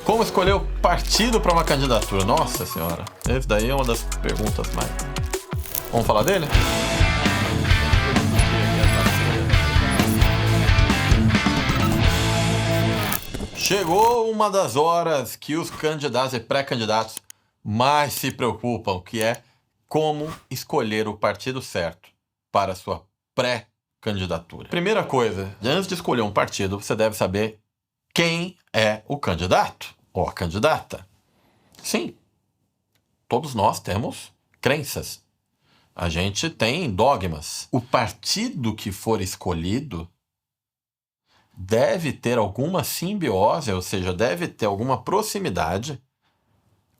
Como escolher o partido para uma candidatura? Nossa senhora, esse daí é uma das perguntas mais... Vamos falar dele? Chegou uma das horas que os candidatos e pré-candidatos mais se preocupam, que é como escolher o partido certo para a sua pré-candidatura. Primeira coisa, antes de escolher um partido, você deve saber quem é o candidato ou a candidata. Sim, todos nós temos crenças. A gente tem dogmas. O partido que for escolhido deve ter alguma simbiose, ou seja, deve ter alguma proximidade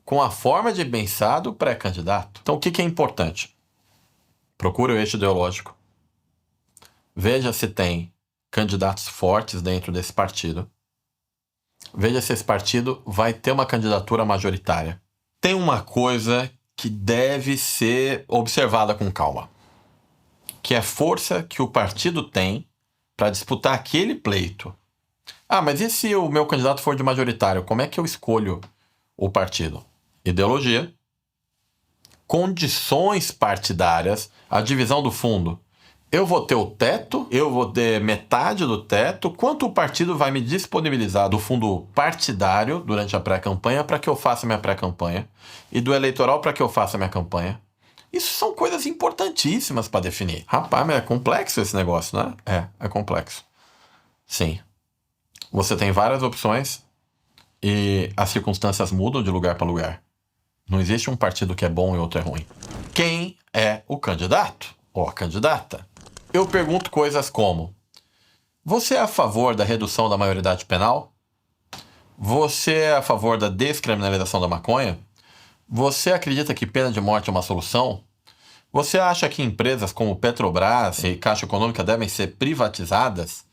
com a forma de pensar do pré-candidato. Então, o que é importante? Procure o eixo ideológico. Veja se tem candidatos fortes dentro desse partido. Veja se esse partido vai ter uma candidatura majoritária. Tem uma coisa que deve ser observada com calma, que é a força que o partido tem para disputar aquele pleito. Ah, mas e se o meu candidato for de majoritário? Como é que eu escolho o partido? Ideologia, condições partidárias, a divisão do fundo. Eu vou ter o teto, eu vou ter metade do teto. Quanto o partido vai me disponibilizar do fundo partidário durante a pré-campanha para que eu faça minha pré-campanha e do eleitoral para que eu faça minha campanha? Isso são coisas importantíssimas para definir. Rapaz, mas é complexo esse negócio, né? É complexo. Sim. Você tem várias opções e as circunstâncias mudam de lugar para lugar. Não existe um partido que é bom e outro é ruim. Quem é o candidato ou a candidata? Eu pergunto coisas como: você é a favor da redução da maioridade penal? Você é a favor da descriminalização da maconha? Você acredita que pena de morte é uma solução? Você acha que empresas como Petrobras e Caixa Econômica devem ser privatizadas?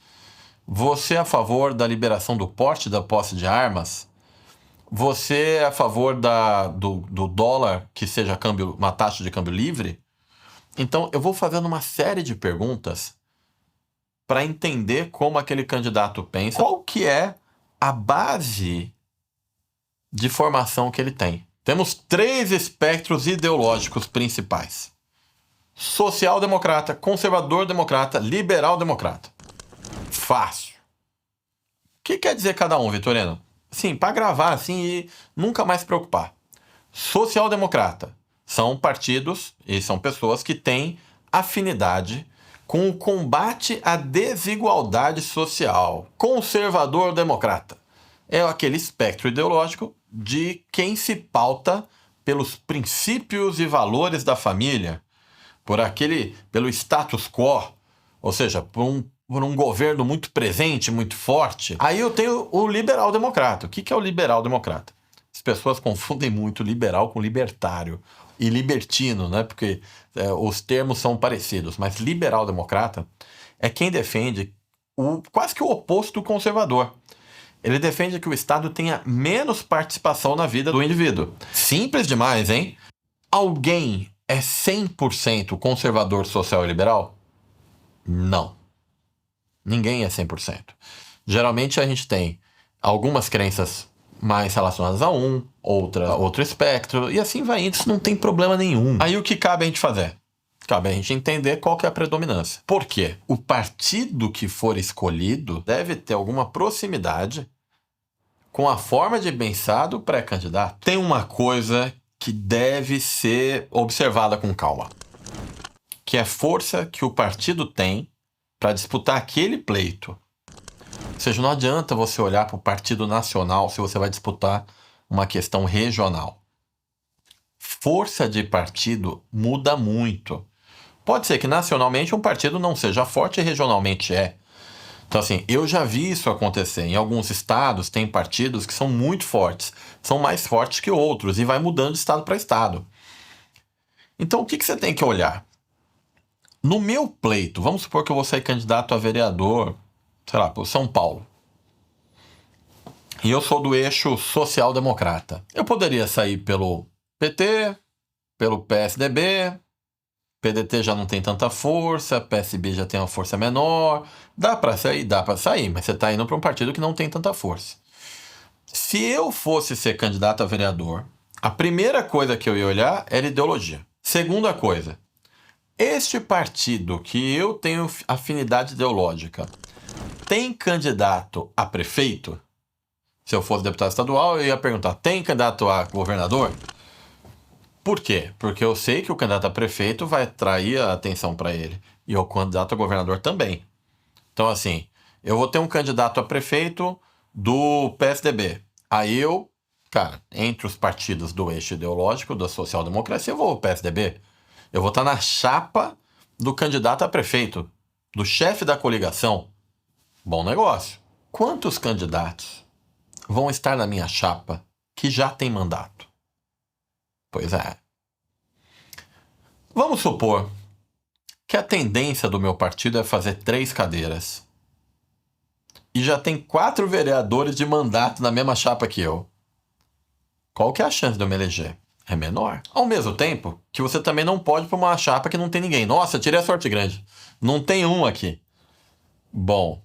Você é a favor da liberação do porte e da posse de armas? Você é a favor do dólar que seja uma taxa de câmbio livre? Então, eu vou fazendo uma série de perguntas para entender como aquele candidato pensa, qual que é a base de formação que ele tem. Temos 3 espectros ideológicos principais: social-democrata, conservador-democrata, liberal-democrata. Fácil. O que quer dizer cada um, Vitorino? Sim, para gravar assim e nunca mais se preocupar. Social-democrata são partidos e são pessoas que têm afinidade com o combate à desigualdade social. Conservador-democrata é aquele espectro ideológico de quem se pauta pelos princípios e valores da família, pelo status quo, ou seja, por um governo muito presente, muito forte. Aí eu tenho o liberal-democrata. O que é o liberal-democrata? As pessoas confundem muito liberal com libertário e libertino, né? Porque os termos são parecidos. Mas liberal-democrata é quem defende quase que o oposto do conservador. Ele defende que o Estado tenha menos participação na vida do indivíduo. Simples demais, hein? Alguém é 100% conservador, social e liberal? Não. Ninguém é 100%. Geralmente a gente tem algumas crenças mais relacionadas a outro espectro, e assim vai indo. Isso não tem problema nenhum. Aí o que cabe a gente fazer? Cabe a gente entender qual que é a predominância. Por quê? O partido que for escolhido deve ter alguma proximidade com a forma de pensar do pré-candidato. Tem uma coisa que deve ser observada com calma, que é a força que o partido tem para disputar aquele pleito. Ou seja, não adianta você olhar para o partido nacional se você vai disputar uma questão regional. Força de partido muda muito. Pode ser que nacionalmente um partido não seja forte e regionalmente é. Então, assim, eu já vi isso acontecer. Em alguns estados tem partidos que são muito fortes, são mais fortes que outros, e vai mudando de estado para estado. Então, o que você tem que olhar? No meu pleito, vamos supor que eu vou ser candidato a vereador, sei lá, por São Paulo. E eu sou do eixo social-democrata. Eu poderia sair pelo PT, pelo PSDB, PDT já não tem tanta força, PSB já tem uma força menor. Dá para sair, mas você está indo para um partido que não tem tanta força. Se eu fosse ser candidato a vereador, a primeira coisa que eu ia olhar era ideologia. Segunda coisa, este partido que eu tenho afinidade ideológica tem candidato a prefeito? Se eu fosse deputado estadual, eu ia perguntar, tem candidato a governador? Por quê? Porque eu sei que o candidato a prefeito vai atrair a atenção para ele. E o candidato a governador também. Então, assim, eu vou ter um candidato a prefeito do PSDB. Aí eu, cara, entre os partidos do eixo ideológico da social-democracia, eu vou ao PSDB. Eu vou estar na chapa do candidato a prefeito, do chefe da coligação. Bom negócio. Quantos candidatos vão estar na minha chapa que já tem mandato? Pois é. Vamos supor que a tendência do meu partido é fazer 3 cadeiras. E já tem 4 vereadores de mandato na mesma chapa que eu. Qual que é a chance de eu me eleger? É menor. Ao mesmo tempo que você também não pode ir para uma chapa que não tem ninguém. Nossa, tirei a sorte grande. Não tem um aqui. Bom,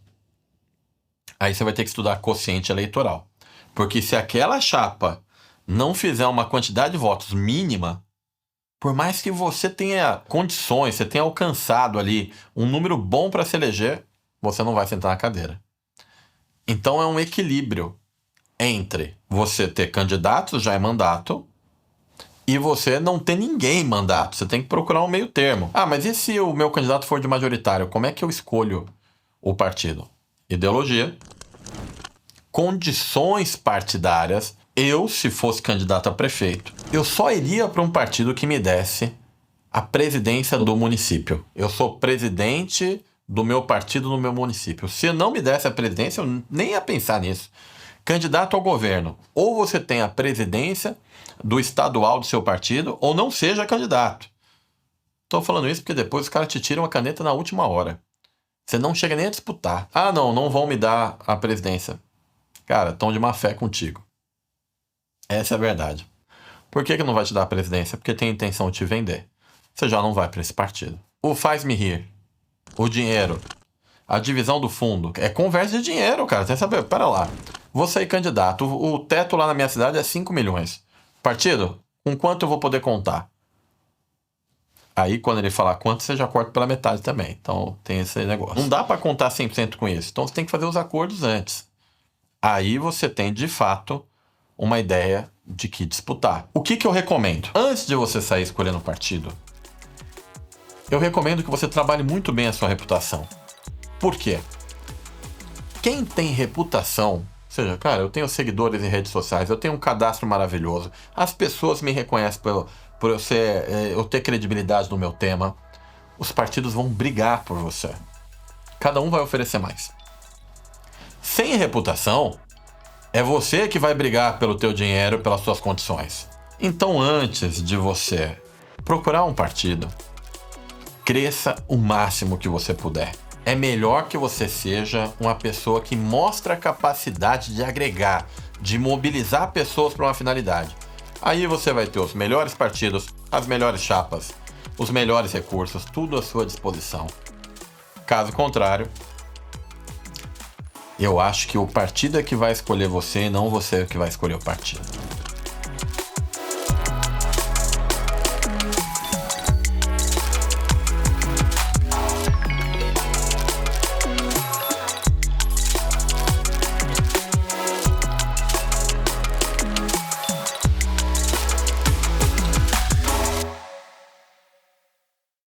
aí você vai ter que estudar quociente eleitoral. Porque se aquela chapa não fizer uma quantidade de votos mínima, por mais que você tenha condições, você tenha alcançado ali um número bom para se eleger, você não vai sentar na cadeira. Então é um equilíbrio entre você ter candidatos já em mandato e você não ter ninguém em mandato. Você tem que procurar um meio termo. Ah, mas e se o meu candidato for de majoritário? Como é que eu escolho o partido? Ideologia, condições partidárias. Eu, se fosse candidato a prefeito, eu só iria para um partido que me desse a presidência do município. Eu sou presidente do meu partido no meu município. Se não me desse a presidência, eu nem ia pensar nisso. Candidato ao governo. Ou você tem a presidência do estadual do seu partido, ou não seja candidato. Estou falando isso porque depois os caras te tiram a caneta na última hora. Você não chega nem a disputar. Ah, não vão me dar a presidência. Cara, estão de má fé contigo. Essa é a verdade. Por que não vai te dar a presidência? Porque tem intenção de te vender. Você já não vai para esse partido. O faz-me rir. O dinheiro. A divisão do fundo. É conversa de dinheiro, cara. Você sabe, pera lá. Vou sair candidato. O teto lá na minha cidade é 5 milhões. Partido? Com quanto eu vou poder contar? Aí, quando ele falar quanto, você já corta pela metade também. Então, tem esse negócio. Não dá para contar 100% com isso. Então, você tem que fazer os acordos antes. Aí, você tem, de fato, uma ideia de que disputar. O que eu recomendo? Antes de você sair escolhendo um partido, eu recomendo que você trabalhe muito bem a sua reputação. Por quê? Quem tem reputação, ou seja, cara, eu tenho seguidores em redes sociais, eu tenho um cadastro maravilhoso, as pessoas me reconhecem por eu ter credibilidade no meu tema, os partidos vão brigar por você. Cada um vai oferecer mais. Sem reputação, é você que vai brigar pelo teu dinheiro, pelas suas condições. Então, antes de você procurar um partido, cresça o máximo que você puder. É melhor que você seja uma pessoa que mostra a capacidade de agregar, de mobilizar pessoas para uma finalidade. Aí você vai ter os melhores partidos, as melhores chapas, os melhores recursos, tudo à sua disposição. Caso contrário, eu acho que o partido é que vai escolher você e não você que vai escolher o partido.